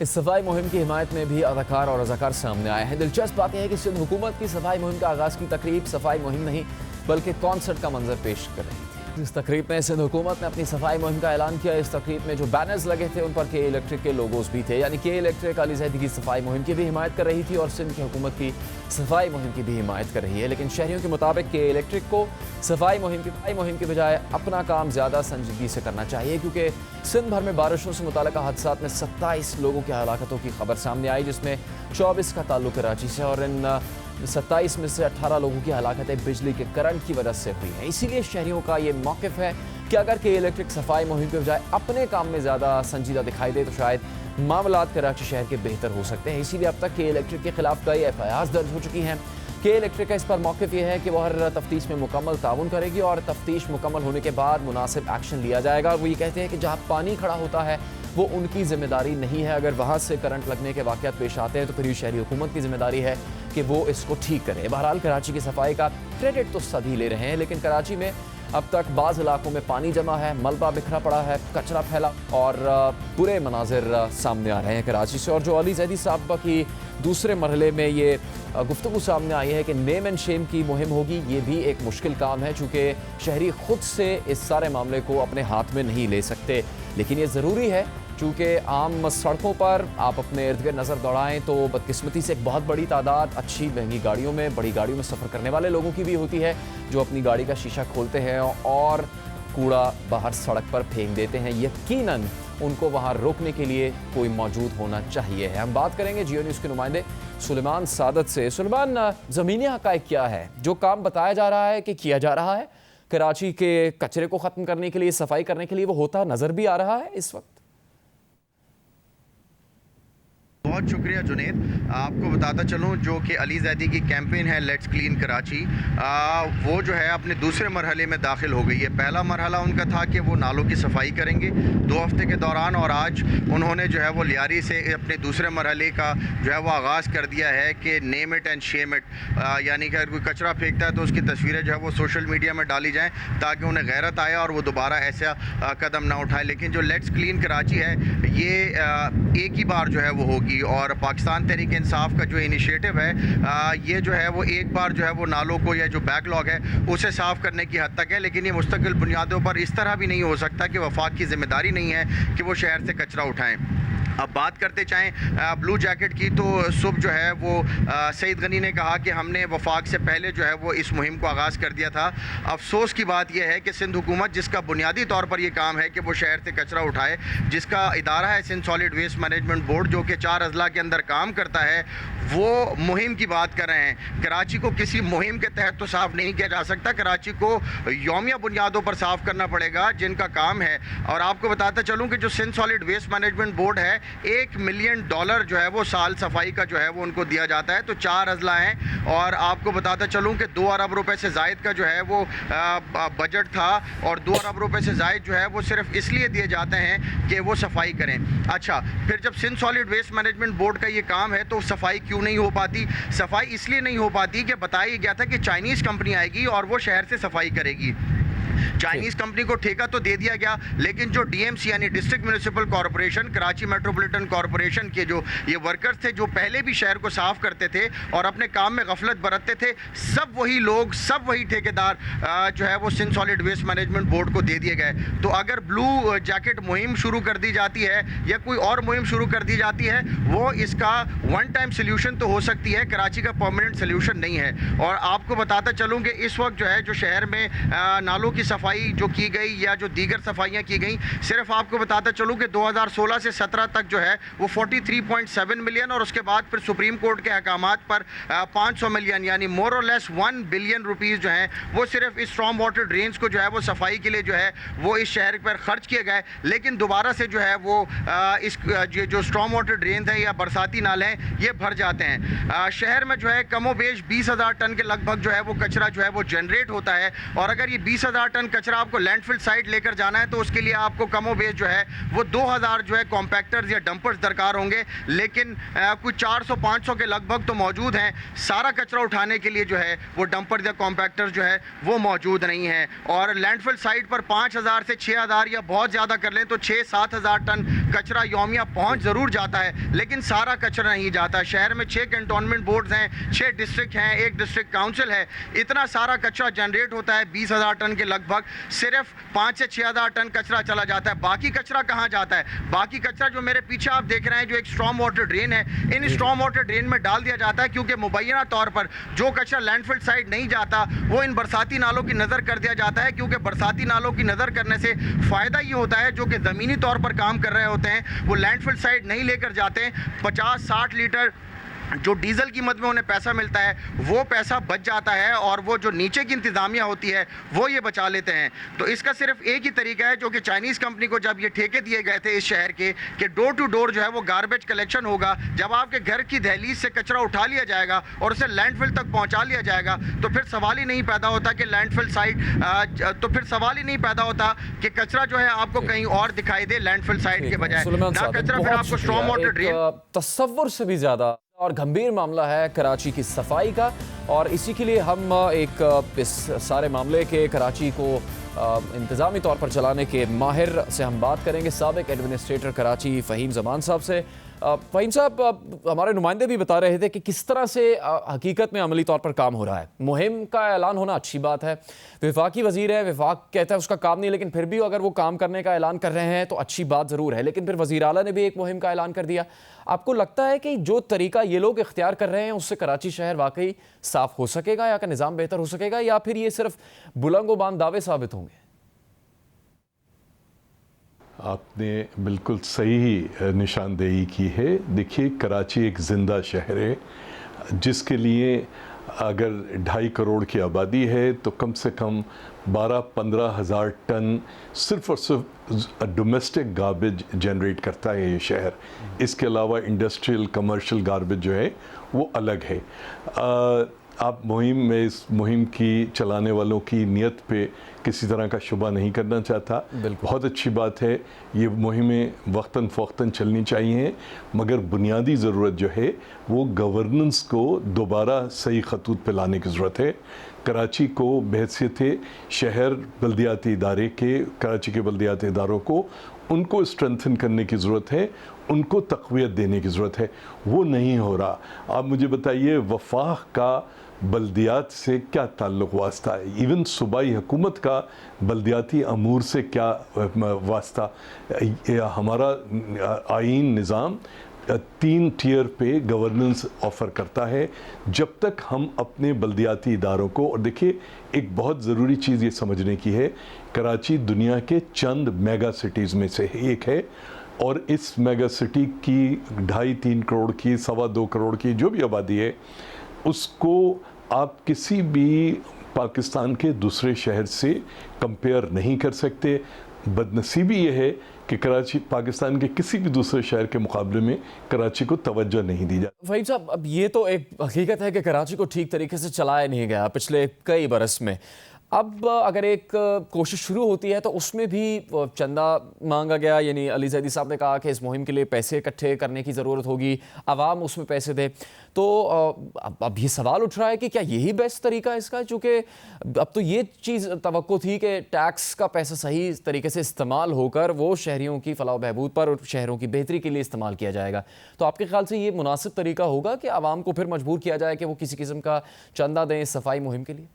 इस सफाई मुहिम की हिमायत में भी अदाकार और रज़ाकार सामने आए हैं। दिलचस्प बात यह है कि सिंध हुकूमत की सफाई मुहिम का आगाज़ की तकरीब सफाई मुहिम नहीं बल्कि कॉन्सर्ट का मंजर पेश कर रही थी। इस तकरीब में सिंध हुकूमत ने अपनी सफाई मुहिम का ऐलान किया। इस तकरीब में जो बैनर्स लगे थे उन पर के इलेक्ट्रिक के लोगोस भी थे, यानी के इलेक्ट्रिक अली ज़ैदी की सफाई मुहिम की भी हिमायत कर रही थी और सिंध की हुकूमत की सफाई मुहिम की भी हिमायत कर रही है। लेकिन शहरियों के मुताबिक के इलेक्ट्रिक को सफाई मुहिम की बजाय अपना काम ज़्यादा संजीदगी से करना चाहिए, क्योंकि सिंध भर में बारिशों से मुताल्लिक़ हादसात में 27 लोगों की हलाकतों की खबर सामने आई, जिसमें 24 का ताल्लुक कराची से और इन 27 में से 18 लोगों की हलाकतें बिजली के करंट की वजह से हुई हैं। इसीलिए शहरियों का ये मौक़िफ़ है कि अगर के इलेक्ट्रिक सफाई मुहिम के बजाय अपने काम में ज़्यादा संजीदा दिखाई दे तो शायद मामलात कराची शहर के बेहतर हो सकते हैं। इसीलिए अब तक के इलेक्ट्रिक के खिलाफ कई FIRs दर्ज हो चुकी हैं। के इलेक्ट्रिक का इस पर मौक़िफ़ ये है कि वह हर तफ्तीश में मुकम्मल ताउन करेगी और तफ्तीश मुकम्मल होने के बाद मुनासिब एक्शन लिया जाएगा। और वो ये कहते हैं कि जहाँ पानी खड़ा होता है वो उनकी जिम्मेदारी नहीं है, अगर वहाँ से करंट लगने के वाक़यात पेश आते हैं तो फिर ये शहरी हुकूमत की जिम्मेदारी है कि वो इसको ठीक करे। बहरहाल कराची की सफाई का क्रेडिट तो सभी ले रहे हैं, लेकिन कराची में अब तक बाज़ इलाकों में पानी जमा है, मलबा बिखरा पड़ा है, कचरा फैला और बुरे मनाजिर सामने आ रहे हैं कराची से। और जो अली ज़ैदी साहब की दूसरे मरहले में ये गुफ्तगू सामने आई है कि नेम एंड शेम की मुहिम होगी, ये भी एक मुश्किल काम है, चूँकि शहरी ख़ुद से इस सारे मामले को अपने हाथ में नहीं ले सकते। लेकिन ये ज़रूरी है, चूँकि आम सड़कों पर आप अपने इर्द गिर्द नज़र दौड़ाएँ तो बदकिस्मती से एक बहुत बड़ी तादाद अच्छी महंगी गाड़ियों में, बड़ी गाड़ियों में सफ़र करने वाले लोगों की भी होती है, जो अपनी गाड़ी का शीशा खोलते हैं और कूड़ा बाहर सड़क पर फेंक देते हैं। यकीनन उनको वहाँ रोकने के लिए कोई मौजूद होना चाहिए। हम बात करेंगे जियो न्यूज़ के नुमाइंदे सुलेमान सादत से। सुलेमान, ज़मीनी हक़ाइक़ क्या है? जो काम बताया जा रहा है कि किया जा रहा है कराची के कचरे को ख़त्म करने के लिए, सफाई करने के लिए, वो होता नज़र भी आ रहा है इस वक्त? बहुत शुक्रिया जुनेद। आपको बताता चलूँ जो कि अली ज़ैदी की कैंपेन है लेट्स क्लीन कराची, वो जो है अपने दूसरे मरहले में दाखिल हो गई है। पहला मरहला उनका था कि वो नालों की सफाई करेंगे 2 हफ्ते के दौरान, और आज उन्होंने जो है वो लियारी से अपने दूसरे मरहले का जो है वो आगाज़ कर दिया है कि name it and Shem it, यानी कि अगर कोई कचरा फेंकता है तो उसकी तस्वीरें जो है वो सोशल मीडिया में डाली जाएँ ताकि उन्हें गैरत आए और वो दोबारा ऐसा कदम ना उठाए। लेकिन जो लेट्स क्लीन कराची है ये एक ही बार जो है वो होगी, और पाकिस्तान तहरीक इंसाफ का जो इनिशिएटिव है ये जो है वो एक बार जो है वो नालों को या जो बैकलॉग है उसे साफ़ करने की हद तक है। लेकिन ये मुस्तकिल बुनियादों पर इस तरह भी नहीं हो सकता कि वफाक की जिम्मेदारी नहीं है कि वो शहर से कचरा उठाएं। अब बात करते चाहें ब्लू जैकेट की, तो सुबह जो है वो सईद गनी ने कहा कि हमने वफाक से पहले जो है वो इस मुहिम को आगाज़ कर दिया था। अफसोस की बात यह है कि सिंध हुकूमत, जिसका बुनियादी तौर पर यह काम है कि वो शहर से कचरा उठाए, जिसका इदारा है Sindh solid waste management board जो कि 4 अजला के अंदर काम करता है, वो मुहिम की बात कर रहे हैं। कराची को किसी मुहिम के तहत तो साफ़ नहीं किया जा सकता, कराची को यौमिया बुनियादों पर साफ़ करना पड़ेगा जिनका काम है। और आपको बताता चलूँ कि जो Sindh solid waste management board है, $1 मिलियन जो है वो साल सफाई का जो है वो उनको दिया जाता है। तो 4 अजला हैं, और आपको बताता चलूँ कि 2 अरब रुपए से ज़ायद का जो है वो बजट था, और 2 अरब रुपए से ज़ायद जो है वो सिर्फ इसलिए दिए जाते हैं कि वो सफाई करें। अच्छा, फिर जब Sindh solid waste management board का ये काम है तो सफाई क्यों नहीं हो पाती? सफाई इसलिए नहीं हो पाती कि बताया गया था कि चाइनीज़ कंपनी आएगी और वो शहर से सफाई करेगी। चाइनीज कंपनी को ठेका तो दे दिया गया, लेकिन जो डीएमसी यानी district municipal corporation, Karachi metropolitan corporation के जो ये वर्कर्स थे जो पहले भी शहर को साफ करते थे और अपने काम में गफलत बरतते थे, सब वही लोग, सब वही ठेकेदार जो है वो Sindh solid waste management board को दे दिए गए। तो अगर ब्लू जैकेट मुहिम शुरू कर दी जाती है या कोई और मुहिम शुरू कर दी जाती है, वो इसका वन टाइम सोल्यूशन तो हो सकती है, कराची का परमानेंट सोल्यूशन नहीं है। और आपको बताता चलूँ कि इस वक्त जो है जो शहर में नालों की सफाई जो की गई या जो दीगर सफाइयाँ की गई, सिर्फ आपको बताता चलूँ कि 2016 से 17 तक जो है वो 43.7 मिलियन और उसके बाद फिर सुप्रीम कोर्ट के अहकामात पर 500 मिलियन यानी मोर और लेस 1 बिलियन रुपीज़ जो हैं वो सिर्फ इस स्ट्रॉम वाटर ड्रेन्स को जो है वो सफाई के लिए जो है वो इस शहर पर खर्च किए गए। लेकिन दोबारा से जो है वो इस जो स्ट्रॉम वाटर ड्रेन है या बरसाती नाले हैं ये भर जाते हैं। शहर में जो है कमोबेश 20,000 टन के लगभग जो है वो कचरा जो है वो जनरेट होता है और अगर ये 20,000 टन कचरा आपको लैंडफिल साइट लेकर जाना है तो उसके लिए आपको कमोबेश जो है वो 2,000 जो है कॉम्पैक्टर्स या डंपर्स दरकार होंगे, लेकिन कुछ 400-500 के लगभग तो मौजूद हैं। सारा कचरा उठाने के लिए जो है वो डंपर या कॉम्पैक्टर जो है वो मौजूद नहीं है और लैंडफिल साइट पर 5,000 से 6,000 या बहुत ज़्यादा कर लें तो 6-7,000 टन कचरा यौमिया पहुंच ज़रूर जाता है, लेकिन सारा कचरा नहीं जाता। शहर में 6 कैंटोनमेंट बोर्ड्स हैं, 6 डिस्ट्रिक्ट हैं, 1 डिस्ट्रिक्ट काउंसिल है। इतना सारा कचरा जनरेट होता है 20,000 टन के लगभग, सिर्फ 5 से 6,000 टन कचरा चला जाता है। बाकी कचरा कहाँ जाता है? बाकी कचरा जो मेरे पीछे आप देख रहे हैं जो एक स्ट्रॉम वाटर ड्रेन है, इन स्ट्रॉम वाटर ड्रेन में डाल दिया जाता है क्योंकि मुबैना तौर पर जो कचरा लैंडफिल साइड नहीं जाता वो इन बरसाती नालों की नज़र कर दिया जाता है, क्योंकि बरसाती नालों की नज़र करने से फ़ायदा ये होता है जो कि ज़मीनी तौर पर काम कर रहे होते हैं वो लैंडफिल साइड नहीं लेकर जाते हैं। 50-60 लीटर जो डीजल कीमत में उन्हें पैसा मिलता है वो पैसा बच जाता है और वो जो नीचे की इंतज़ामिया होती है वो ये बचा लेते हैं। तो इसका सिर्फ एक ही तरीका है जो कि चाइनीज़ कंपनी को जब ये ठेके दिए गए थे इस शहर के कि डोर टू डोर जो है वो गार्बेज कलेक्शन होगा। जब आपके घर की दहलीज से कचरा उठा लिया जाएगा और उसे लैंडफिल तक पहुँचा लिया जाएगा तो फिर सवाल ही नहीं पैदा होता कि लैंडफिल साइट तो फिर सवाल ही नहीं पैदा होता कि कचरा जो है आपको कहीं और दिखाई दे लैंडफिल साइट के बजाय, ना कचरा फिर आपको स्ट्रॉम वाटर ड्रेन। तसव्वुर से भी ज़्यादा और गंभीर मामला है कराची की सफाई का और इसी के लिए हम इस सारे मामले के कराची को इंतज़ामी तौर पर चलाने के माहिर से हम बात करेंगे, साबिक एडमिनिस्ट्रेटर कराची फ़हीम ज़मान साहब से। फ़हीम साहब, हमारे नुमाइंदे भी बता रहे थे कि किस तरह से हकीकत में अमली तौर पर काम हो रहा है। मुहिम का ऐलान होना अच्छी बात है, वफाकी वज़ीर है, वफाक कहता है उसका काम नहीं, लेकिन फिर भी अगर वो काम करने का ऐलान कर रहे हैं तो अच्छी बात ज़रूर है। लेकिन फिर वज़ीर आला ने भी एक मुहिम का ऐलान कर दिया। आपको लगता है कि जो तरीका ये लोग इख्तियार कर रहे हैं उससे कराची शहर वाकई साफ़ हो सकेगा या का निज़ाम बेहतर हो सकेगा, या फिर ये सिर्फ बुलंद दावे साबित होंगे? आपने बिल्कुल सही निशानदेही की है। देखिए, कराची एक ज़िंदा शहर है जिसके लिए अगर 2.5 करोड़ की आबादी है तो कम से कम 12-15 हज़ार टन सिर्फ और सिर्फ डोमेस्टिक गार्बेज जनरेट करता है ये शहर। इसके अलावा इंडस्ट्रियल कमर्शियल गार्बेज जो है वो अलग है। आप इस मुहिम की चलाने वालों की नीयत पे किसी तरह का शुबा नहीं करना चाहता। बहुत अच्छी बात है, ये मुहिमें वक्तन फ़वक्तन चलनी चाहिए, मगर बुनियादी ज़रूरत जो है वो गवर्नेंस को दोबारा सही खतूत पे लाने की ज़रूरत है। कराची को बहैसियत शहर बल्दियाती इदारे के, कराची के बल्दियाती इदारों को उनको स्ट्रेंथन करने की ज़रूरत है, उनको तक़वियत देने की ज़रूरत है। वो नहीं हो रहा। आप मुझे बताइए, वफाक का बल्दियात से क्या ताल्लुक़ वास्ता है? इवन सूबाई हुकूमत का बल्दियाती अमूर से क्या वास्ता? हमारा आईन निज़ाम 3 टियर पे गवर्नेंस ऑफ़र करता है। जब तक हम अपने बल्दियाती इदारों को, और देखिए एक बहुत ज़रूरी चीज़ ये समझने की है, कराची दुनिया के चंद मेगा सिटीज़ में से एक है और इस मेगा सिटी की 2.5-3 करोड़ की, 2.25 करोड़ की जो भी आबादी है उसको आप किसी भी पाकिस्तान के दूसरे शहर से कंपेयर नहीं कर सकते। बदनसीबी ये है कि कराची पाकिस्तान के किसी भी दूसरे शहर के मुकाबले में कराची को तवज्जो नहीं दी जाती। फ़हीम साहब, अब ये तो एक हकीकत है कि कराची को ठीक तरीके से चलाया नहीं गया पिछले कई बरस में। अब अगर एक कोशिश शुरू होती है तो उसमें भी चंदा मांगा गया, यानी अली जैदी साहब ने कहा कि इस मुहिम के लिए पैसे इकट्ठे करने की ज़रूरत होगी, आवाम उसमें पैसे दे। तो अब ये सवाल उठ रहा है कि क्या यही बेस्ट तरीका है इसका, चूँकि अब तो ये चीज़ तवक्को थी कि टैक्स का पैसा सही तरीके से इस्तेमाल होकर वो शहरियों की फलाह बहबूद पर और शहरों की बेहतरी के लिए इस्तेमाल किया जाएगा। तो आपके ख्याल से ये मुनासिब तरीका होगा कि आवाम को फिर मजबूर किया जाए कि वो किसी किस्म का चंदा दें सफाई मुहिम के लिए?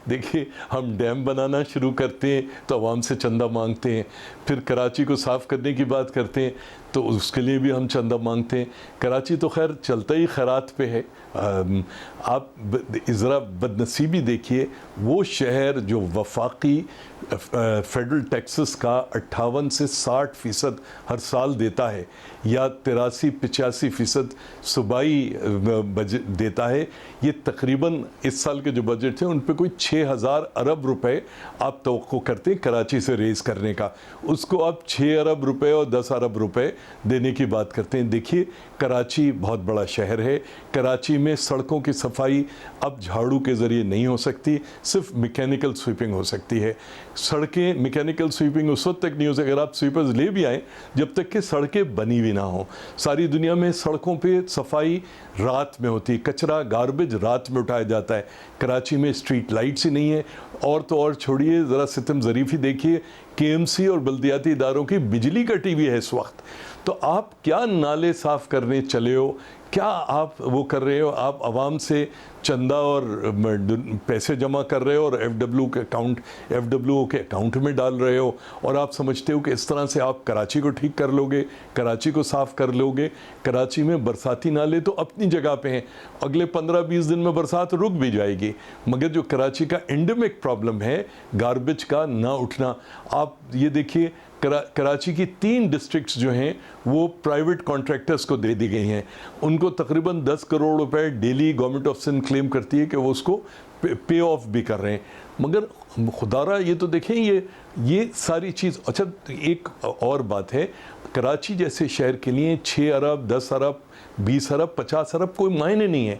देखिए, हम डैम बनाना शुरू करते हैं तो आवाम से चंदा मांगते हैं, फिर कराची को साफ़ करने की बात करते हैं तो उसके लिए भी हम चंदा मांगते हैं। कराची तो खैर चलता ही खैरात पे है। आप ज़रा बदनसीबी देखिए, वो शहर जो वफाकी फेडरल टैक्सेस का 58 से 60% हर साल देता है या 83-85% सूबाई बजट देता है, ये तकरीबन इस साल के जो बजट थे उन पे कोई 6000 अरब रुपए आप तवक्को करते हैं कराची से रेज़ करने का, उसको आप 6 अरब रुपए और 10 अरब रुपए देने की बात करते हैं। देखिए, कराची बहुत बड़ा शहर है, कराची में सड़कों की सफाई अब झाड़ू के ज़रिए नहीं हो सकती, सिर्फ मैकेनिकल स्वीपिंग हो सकती है। सड़कें मैकेनिकल स्वीपिंग उस वक्त तक नहीं हो सकती अगर आप स्वीपर्स ले भी आएँ, जब तक कि सड़कें बनी हुई ना हो। सारी दुनिया में सड़कों पे सफाई रात में होती है, कचरा गार्बेज रात में उठाया जाता है। कराची में स्ट्रीट लाइट्स ही नहीं है, और तो और छोड़िए, ज़रा सितम ज़रीफ़ी देखिए, KMC और बल्दियाती इदारों की बिजली कटी हुई है इस वक्त। तो आप क्या नाले साफ़ करने चले हो, क्या आप वो कर रहे हो? आप आवाम से चंदा और पैसे जमा कर रहे हो और FWO के अकाउंट में डाल रहे हो, और आप समझते हो कि इस तरह से आप कराची को ठीक कर लोगे, कराची को साफ़ कर लोगे। कराची में बरसाती नाले तो अपनी जगह पे हैं, अगले 15-20 दिन में बरसात रुक भी जाएगी, मगर जो कराची का एंडेमिक प्रॉब्लम है गार्बेज का ना उठना, आप ये देखिए कराची की 3 डिस्ट्रिक्ट्स जो हैं वो प्राइवेट कॉन्ट्रैक्टर्स को दे दी गई हैं। उनको तकरीबन 10 करोड़ रुपए daily government of Sindh claim करती है कि वो उसको पे ऑफ भी कर रहे हैं, मगर खुदारा ये तो देखें, ये सारी चीज़। अच्छा, एक और बात है, कराची जैसे शहर के लिए 6 अरब 10 अरब 20 अरब 50 अरब कोई मायने नहीं है।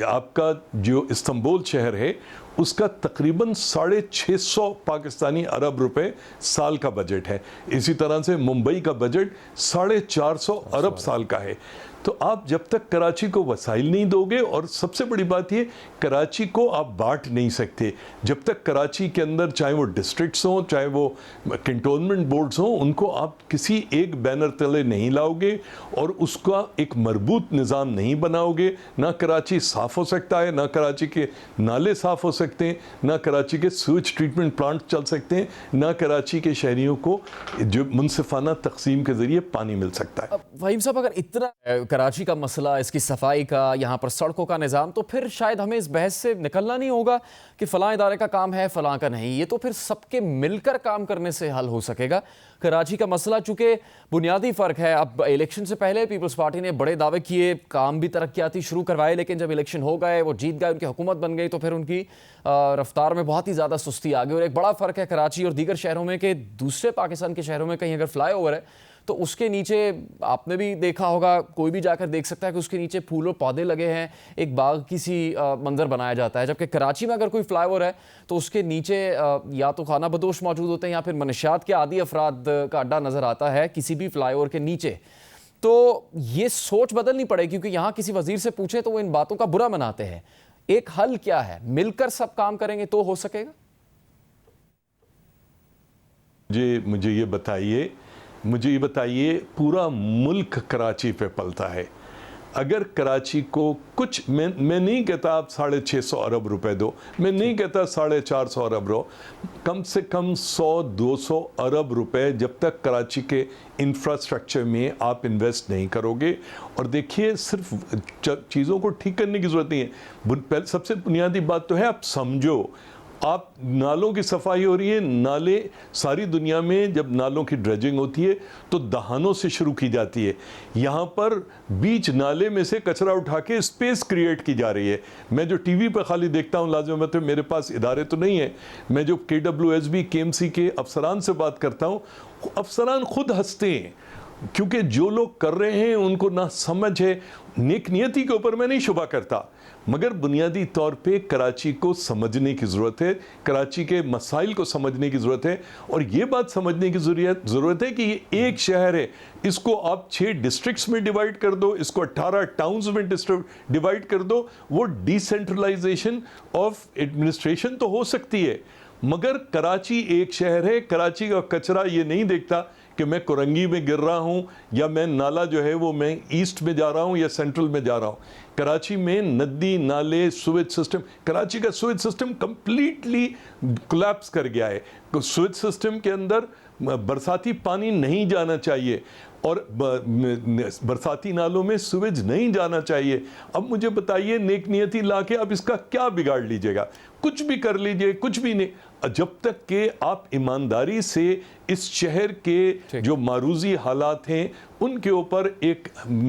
आपका जो इस्तांबुल शहर है उसका तकरीबन 650 पाकिस्तानी अरब रुपए साल का बजट है। इसी तरह से मुंबई का बजट 450 अरब साल का है। तो आप जब तक कराची को वसाइल नहीं दोगे, और सबसे बड़ी बात ये, कराची को आप बांट नहीं सकते जब तक कराची के अंदर, चाहे वो डिस्ट्रिक्ट्स हों चाहे वो कैंटोनमेंट बोर्ड्स हों, उनको आप किसी एक बैनर तले नहीं लाओगे और उसका एक मरबूत निज़ाम नहीं बनाओगे, ना कराची साफ़ हो सकता है, ना कराची के नाले साफ़ हो सकते हैं, ना कराची के सूच ट्रीटमेंट प्लांट चल सकते हैं, ना कराची के शहरियों को जो मुनसिफाना तकसीम के ज़रिए पानी मिल सकता है। वहीम साहब, अगर इतना कराची का मसला, इसकी सफाई का, यहाँ पर सड़कों का निज़ाम, तो फिर शायद हमें इस बहस से निकलना नहीं होगा कि फ़लाँ इदारे का काम है फ़लाँ का नहीं। ये तो फिर सबके मिलकर काम करने से हल हो सकेगा। कराची का मसला चूँकि बुनियादी फ़र्क है, अब इलेक्शन से पहले पीपल्स पार्टी ने बड़े दावे किए, काम भी तरक्याती शुरू करवाए, लेकिन जब इलेक्शन हो गए, वो जीत गए, उनकी हुकूमत बन गई, तो फिर उनकी रफ्तार में बहुत ही ज़्यादा सुस्ती आ गई। और एक बड़ा फ़र्क है कराची और दीगर शहरों में कि दूसरे पाकिस्तान के शहरों में कहीं अगर फ्लाई ओवर है तो उसके नीचे, आपने भी देखा होगा, कोई भी जाकर देख सकता है कि उसके नीचे फूल और पौधे लगे हैं, एक बाग की सी मंजर बनाया जाता है। जबकि कराची में अगर कोई फ्लाईओवर है तो उसके नीचे या तो खाना बदोश मौजूद होते हैं या फिर मनशियात के आदी अफराद का अड्डा नज़र आता है किसी भी फ्लाईओवर के नीचे। तो ये सोच बदलनी पड़ेगी, क्योंकि यहाँ किसी वजीर से पूछे तो वो इन बातों का बुरा मनाते हैं। एक हल क्या है? मिलकर सब काम करेंगे तो हो सकेगा? मुझे ये बताइए, पूरा मुल्क कराची पे पलता है। अगर कराची को कुछ, मैं नहीं कहता आप 650 अरब रुपए दो, मैं नहीं कहता 450 अरब रो, कम से कम 100-200 अरब रुपए जब तक कराची के इंफ्रास्ट्रक्चर में आप इन्वेस्ट नहीं करोगे। और देखिए, सिर्फ चीज़ों को ठीक करने की ज़रूरत नहीं है, सबसे बुनियादी बात तो है आप समझो, आप नालों की सफाई हो रही है। नाले सारी दुनिया में जब नालों की ड्रेजिंग होती है तो दहानों से शुरू की जाती है, यहाँ पर बीच नाले में से कचरा उठा के स्पेस क्रिएट की जा रही है। मैं जो टीवी पर खाली देखता हूँ, लाजिम बात है, मेरे पास इदारे तो नहीं है, मैं जो KWSB KMC के अफसरान से बात करता हूँ, अफसरान खुद हंसते हैं, क्योंकि जो लोग कर रहे हैं उनको ना समझ है। नेक नियति के ऊपर मैं नहीं शुबा करता, मगर बुनियादी तौर पे कराची को समझने की ज़रूरत है, कराची के मसाइल को समझने की ज़रूरत है, और ये बात समझने की ज़रूरत है कि ये एक शहर है, इसको आप 6 डिस्ट्रिक्ट्स में डिवाइड कर दो, इसको 18 टाउन्स में डिवाइड कर दो, वो डिसेंट्रलाइजेशन ऑफ एडमिनिस्ट्रेशन तो हो सकती है, मगर कराची एक शहर है। कराची का कचरा ये नहीं देखता कि मैं कोरंगी में गिर रहा हूँ या मैं नाला जो है वो मैं ईस्ट में जा रहा हूँ या सेंट्रल में जा रहा हूँ। कराची में नदी, नाले, सुएज सिस्टम, कराची का सुएज सिस्टम कंप्लीटली कोलैप्स कर गया है। सुएज सिस्टम के अंदर बरसाती पानी नहीं जाना चाहिए और बरसाती नालों में सुवेज नहीं जाना चाहिए। अब मुझे बताइए, नेक नियति ला के आप इसका क्या बिगाड़ लीजिएगा? कुछ भी कर लीजिए, कुछ भी नहीं, जब तक कि आप ईमानदारी से इस शहर के जो मारूजी हालात हैं उनके ऊपर एक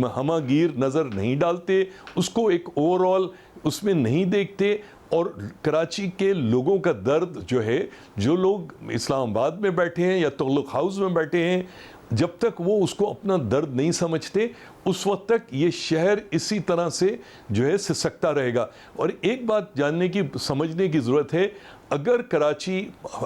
हमागीर नज़र नहीं डालते, उसको एक ओवरऑल उसमें नहीं देखते, और कराची के लोगों का दर्द जो है, जो लोग इस्लामाबाद में बैठे हैं या तुगलक हाउस में बैठे हैं, जब तक वो उसको अपना दर्द नहीं समझते, उस वक्त तक ये शहर इसी तरह से जो है सिसकता रहेगा। और एक बात जानने की, समझने की ज़रूरत है, अगर कराची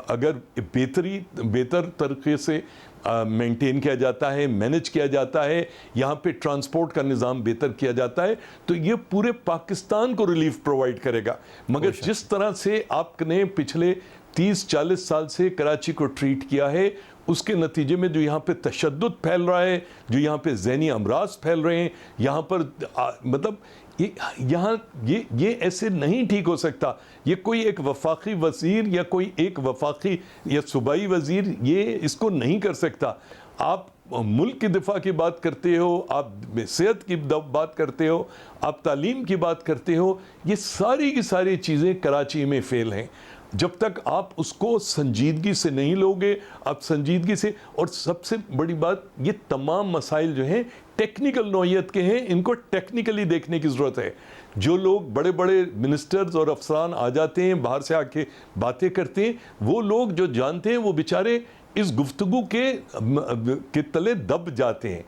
अगर बेहतर तरीके से मेंटेन किया जाता है, मैनेज किया जाता है, यहाँ पे ट्रांसपोर्ट का निज़ाम बेहतर किया जाता है, तो ये पूरे पाकिस्तान को रिलीफ प्रोवाइड करेगा। मगर जिस तरह से आपने पिछले 30-40 साल से कराची को ट्रीट किया है, उसके नतीजे में जो यहाँ पे तशद्दुद फैल रहा है, जो यहाँ पे ज़हनी अमराज फैल रहे हैं, यहाँ पर मतलब ये ऐसे नहीं ठीक हो सकता। ये कोई एक वफाकी वज़ीर या कोई एक वफाकी या सूबाई वज़ीर ये इसको नहीं कर सकता। आप मुल्क की दिफा की बात करते हो, आप सेहत की बात करते हो, आप तालीम की बात करते हो, ये सारी की सारी चीज़ें कराची में फेल हैं। जब तक आप उसको संजीदगी से नहीं लोगे, आप संजीदगी से, और सबसे बड़ी बात, ये तमाम मसाइल जो हैं टेक्निकल नौइयत के हैं, इनको टेक्निकली देखने की ज़रूरत है। जो लोग बड़े बड़े मिनिस्टर्स और अफसरान आ जाते हैं, बाहर से आके बातें करते हैं, वो लोग जो जानते हैं वो बेचारे इस गुफ्तगू के तले दब जाते हैं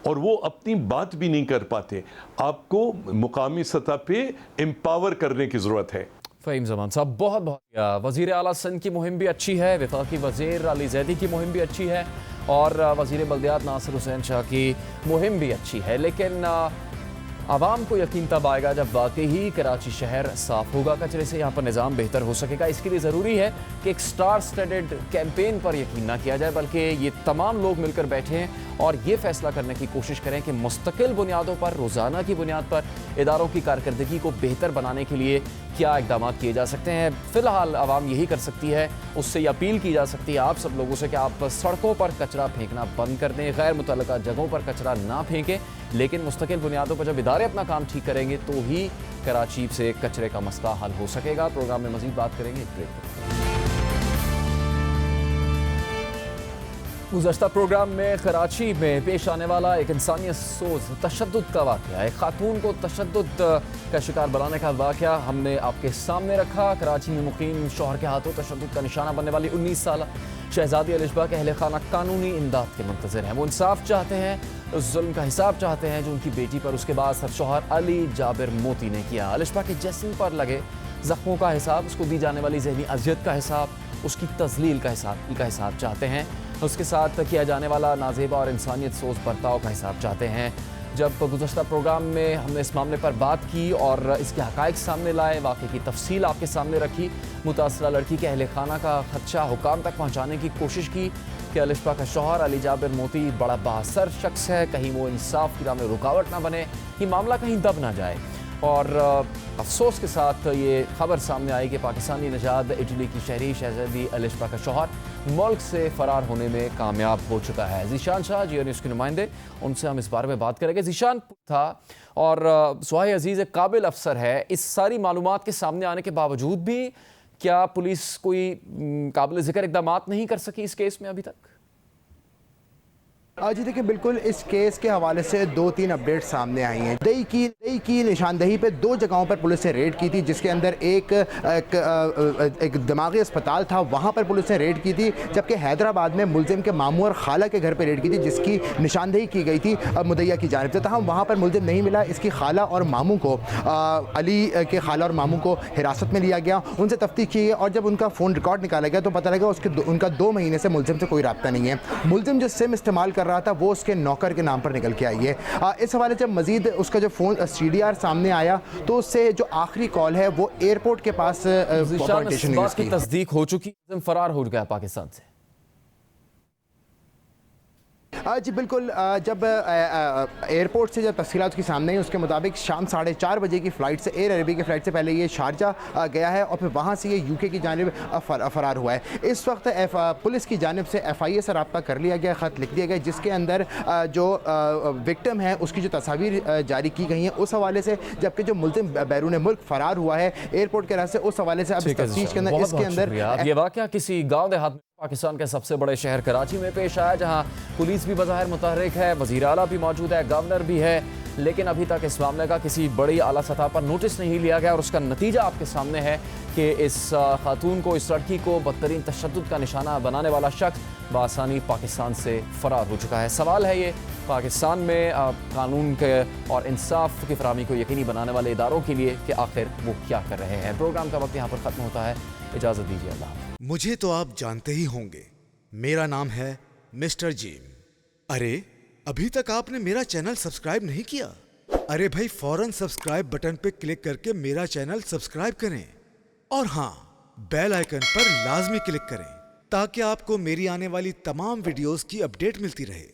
और वो अपनी बात भी नहीं कर पाते। आपको मुकामी सतह पे एम्पावर करने की ज़रूरत है। फ़हीम ज़मान साहब, बहुत बहुत वज़ीर आला सिंध की मुहिम भी अच्छी है, वफाकी वज़ीर अली ज़ैदी की मुहिम भी अच्छी है, और वज़ीर बल्दियात नासिर हुसैन शाह की मुहिम भी अच्छी है, लेकिन आवाम को यकीन तब आएगा जब वाकई ही कराची शहर साफ़ होगा, कचरे से यहाँ पर निज़ाम बेहतर हो सकेगा। इसके लिए ज़रूरी है कि एक स्टार स्टडेड कैंपेन पर यकीन ना किया जाए, बल्कि ये तमाम लोग मिलकर बैठे हैं और ये फैसला करने की कोशिश करें कि मुस्तकिल बुनियादों पर, रोज़ाना की बुनियाद पर इदारों की कारकर्दगी को बेहतर बनाने के लिए क्या इक़दाम किए जा सकते हैं। फ़िलहाल आवाम यही कर सकती है, उससे ये अपील की जा सकती है आप सब लोगों से कि आप सड़कों पर कचरा फेंकना बंद कर दें, गैर मुतल्लका जगहों पर कचरा ना फेंकें, लेकिन मुस्तकिल बुनियादों पर जब इदारे अपना काम ठीक करेंगे तो ही कराची से कचरे का मसला हल हो सकेगा। प्रोग्राम में मज़ीद बात करेंगे, एक ब्रेक। गुज़श्ता प्रोग्राम में कराची में पेश आने वाला एक इंसानियत सोज तशद्दुद का वाक़या, एक खातून को तशद्दुद का शिकार बनाने का वाक़या हमने आपके सामने रखा। कराची में मुकीम शौहर के हाथों तशद्दुद का निशाना बनने वाली 19 साल शहजादी अलिशबा के अहले खाना कानूनी इमदाद के मुंतज़िर हैं। वो इंसाफ चाहते हैं, उस जुल्म का हिसाब चाहते हैं जो उनकी बेटी पर उसके बाद सरशौहर अली जाबिर मोती ने किया। अलिशबा के जिस्म पर लगे ज़ख्मों का हिसाब, उसको दी जाने वाली ज़हनी अज़ियत का हिसाब, उसकी तज़लील का हिसाब चाहते हैं, उसके साथ किया जाने वाला नाज़ेबा और इंसानियत सोच बर्ताव का हिसाब चाहते हैं। जब गुज़श्ता प्रोग्राम में हमने इस मामले पर बात की और इसके हक़ाइक़ सामने लाए, वाक़े की तफसील आपके सामने रखी, मुतासरा लड़की के अहले खाना का खदशा हुकाम तक पहुँचाने की कोशिश की कि अलिशबा का शौहर अली जाबिर मोती बड़ा बाअसर शख्स है, कहीं वो इंसाफ की राह में रुकावट ना बने, ये मामला कहीं दब ना जाए। और अफसोस के साथ ये खबर सामने आई कि पाकिस्तानी नजाद इटली की शहरी शहजादी अलिशबा का शौहर मुल्क से फ़रार होने में कामयाब हो चुका है। ज़ीशान शाह जियो न्यूज़ के नुमाइंदे, उनसे हम इस बारे में बात करेंगे। ज़ीशान था और सुहाई अजीज़ एक काबिल अफसर है, इस सारी मालूमात के सामने आने के बावजूद भी क्या पुलिस कोई काबिल ज़िक्र इक़दामात नहीं कर सकी इस केस में अभी तक? जी देखिए, बिल्कुल इस केस के हवाले से 2-3 अपडेट सामने आई हैं। दई की निशानदेही पे 2 जगहों पर पुलिस ने रेड की थी, जिसके अंदर एक दिमागी अस्पताल था, वहाँ पर पुलिस ने रेड की थी, जबकि हैदराबाद में मुलजिम के मामू और खाला के घर पर रेड की थी, जिसकी निशानदेही की गई थी मुदैया की जानिब से। तहम वहाँ पर मुलजिम नहीं मिला। इसकी खाला और मामू को अली के खाला और मामू को हिरासत में लिया गया, उनसे तफ्तीश की गई, और जब उनका फ़ोन रिकॉर्ड निकाला गया तो पता लगा उनका 2 महीने से मुलजिम से कोई रब्ता नहीं है। मुलजिम जो सिम इस्तेमाल कर रहा था वो उसके नौकर के नाम पर निकल के आई है। इस हवाले से मजीद उसका जो फ़ोन CDR सामने आया तो उससे जो आखिरी कॉल है वो एयरपोर्ट के पास की तस्दीक हो चुकी, फरार हो गया पाकिस्तान से। जी बिल्कुल, जब एयरपोर्ट से जब तफसीलात की सामने आई, उसके मुताबिक शाम 4:30 बजे की फ़्लाइट से, एयर अरबी की फ़्लाइट से पहले ये शारजा गया है और फिर वहाँ से ये UK की जानिब फ़रार हुआ है। इस वक्त पुलिस की जानिब से FIA से रब्ता कर लिया गया, ख़त लिख दिया गया, जिसके अंदर जो विक्टिम है उसकी जो तस्वीर जारी की गई हैं उस हवाले से, जबकि जो मुल्ज़िम बैरून मुल्क फ़रार हुआ है एयरपोर्ट के रास्ते, उस हवाले से अब इस तफ्तीश के अंदर इसके अंदर ये वाक़या किसी गाँव देहात में पाकिस्तान के सबसे बड़े शहर कराची में पेश आया, जहां पुलिस भी बज़ाहिर मुतहर्रिक है, वज़ीर आला भी मौजूद है, गवर्नर भी है, लेकिन अभी तक इस मामले का किसी बड़ी आला सतह पर नोटिस नहीं लिया गया। और उसका नतीजा आपके सामने है कि इस खातून को, इस लड़की को बदतरीन तशद्दुद का निशाना बनाने वाला शख्स बआसानी पाकिस्तान से फ़रार हो चुका है। सवाल है ये पाकिस्तान में कानून के और इंसाफ की फराहमी को यकीनी बनाने वाले इदारों के लिए कि आखिर वो क्या कर रहे हैं। प्रोग्राम का वक्त यहाँ पर ख़त्म होता है, इजाज़त दीजिए, अल्लाह। मुझे तो आप जानते ही होंगे, मेरा नाम है मिस्टर जिम। अरे अभी तक आपने मेरा चैनल सब्सक्राइब नहीं किया? अरे भाई फौरन सब्सक्राइब बटन पे क्लिक करके मेरा चैनल सब्सक्राइब करें, और हाँ, बेल आइकन पर लाजमी क्लिक करें ताकि आपको मेरी आने वाली तमाम वीडियोस की अपडेट मिलती रहे।